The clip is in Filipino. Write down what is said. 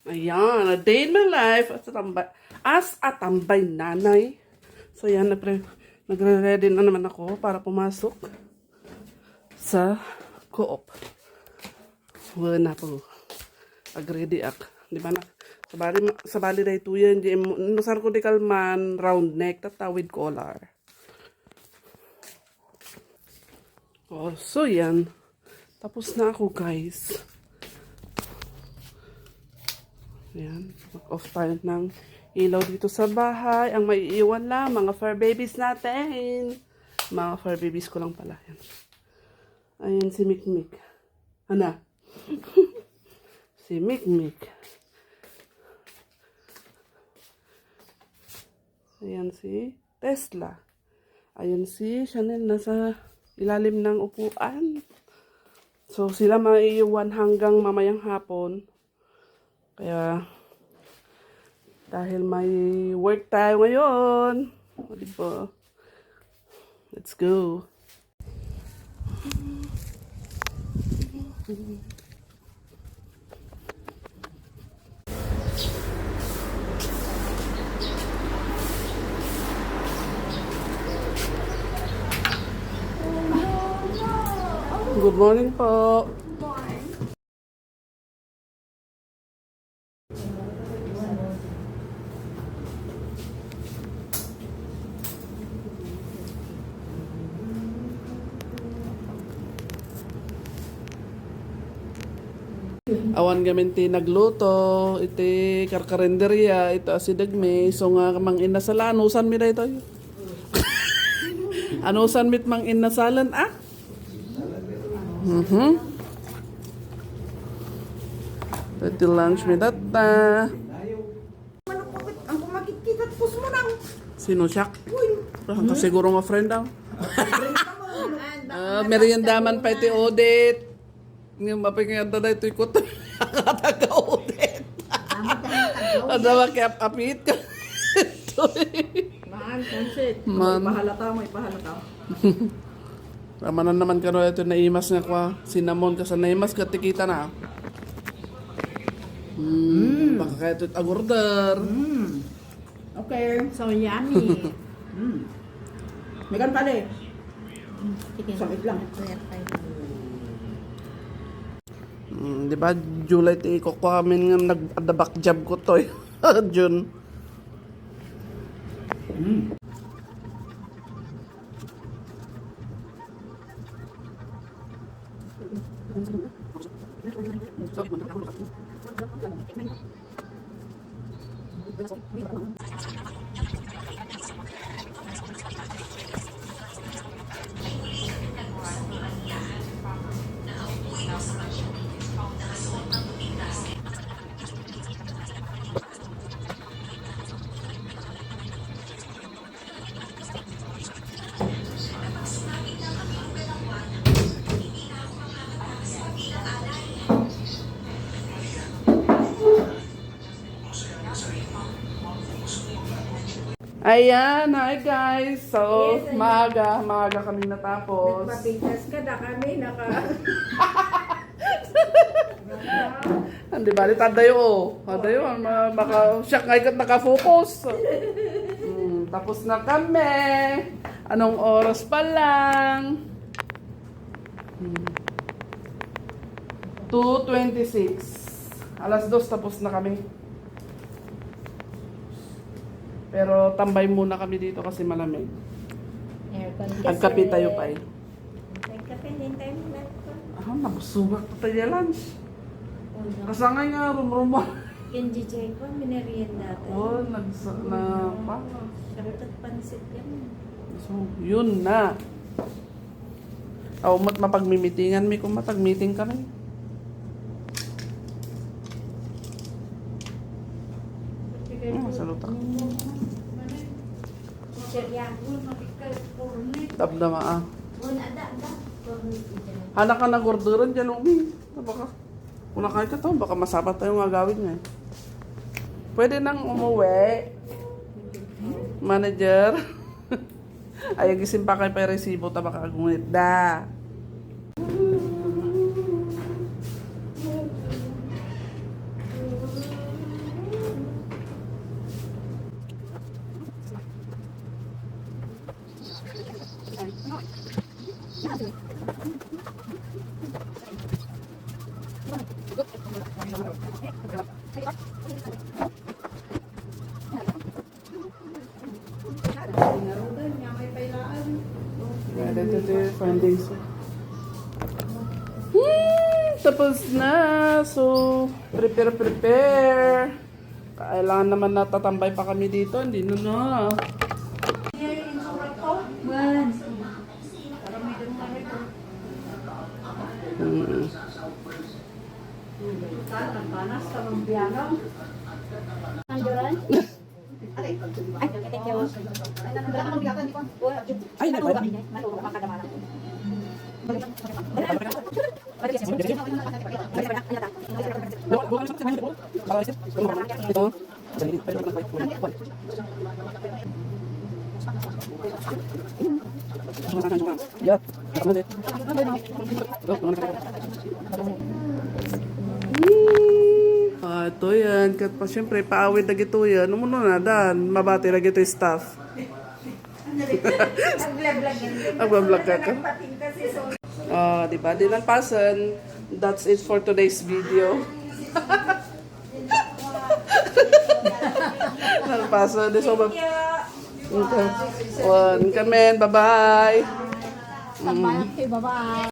Ayan, a day in my life as a tambay nanay. So yan, nagre-ready na naman ako para pumasok sa co-op. Wala na po. Agredi ak. Di ba na? Sabali na ito yan. Nasar ko di kalman, round neck, tatawid collar. Oh, so yan. Tapos na ako, guys. Ayan. Off tayo ng ilaw dito sa bahay. Ang may iwan lang, mga fur babies natin. Mga fur babies ko lang pala. Ayan, ayan si Mikmik. Ana? Si Mikmik. Ayan si Tesla. Ayan si Chanel nasa ilalim ng upuan. So sila maiiwan hanggang mamayang hapon. Kaya, dahil may work tayo ngayon, o diba? Let's go. Good morning po. Awan gamin ti nagluto, iti karkarenderya, ito asidagme, so nga mang inasalan, anusan mi da ito? Anusan mit mang inasalan, ah? Iti lunch mi data. Ang kumakit-kita at pus mo nang. Sino siya? Uy. Siguro nga friend daw. Meriendaman pa iti audit. Ngayon mapinganda na ito ikot. Taga-audit. Ano ba kaya apit ka? Man, konsit. Man. May pahalata. Ramanan naman ka no, ito naimas nga kwa. Sinamon ka sa naimas, katikita na. Baka kaya ito agorder. Okay. So yummy. Megan pala eh. Sakit lang. Di ba, July ti ko amin nga nag-adabak job ko to. June. Ayan, hi guys. So, Yes, maaga kami natapos. Nagpapintas ka na kami. Hindi ba, tadayo. Tadayo, baka siya ngayon nakafocus. Tapos na kami. Anong oras pa lang? 2:26. Alas 2 tapos na kami. Pero tambay muna kami dito kasi malamig. Aircon kasi. Agkape tayo pa eh. Nagkape din tayo mula ko. Nabusugak pa tayo lunch. Kasangay nga rumrumo. Kenji Jay ko, minerienda tayo. Oh, pa. Sarot at pansit yan. So, yun na. Mat mapagmimitingan mi kung matag-meeting kami. Salutak. Dabdama ah. Hana ka na gorduran dyan, Umi. Baka, kung nakain ka to, baka masapat tayong agawin nga eh. Pwede nang umuwi. Manager. Ay, gisim pa kayo pa resibo, ta baka agunit. Da. Narugan niya, may pailaan. Ito findings. Tapos na. So, prepare. Kailangan naman natatambay pa kami dito. Hindi na na. Panas sa mga piano. Ay, na ba? Ito yan. Kat pa siyempre, paawid na gito yan. Umuno na, dan. Mabati na gito yung staff. Nagbablog ka ka. Diba? Di nalpasan. That's it for today's video. Nalpasan. Di so okay. One, kamen. Bye-bye. Bye-bye.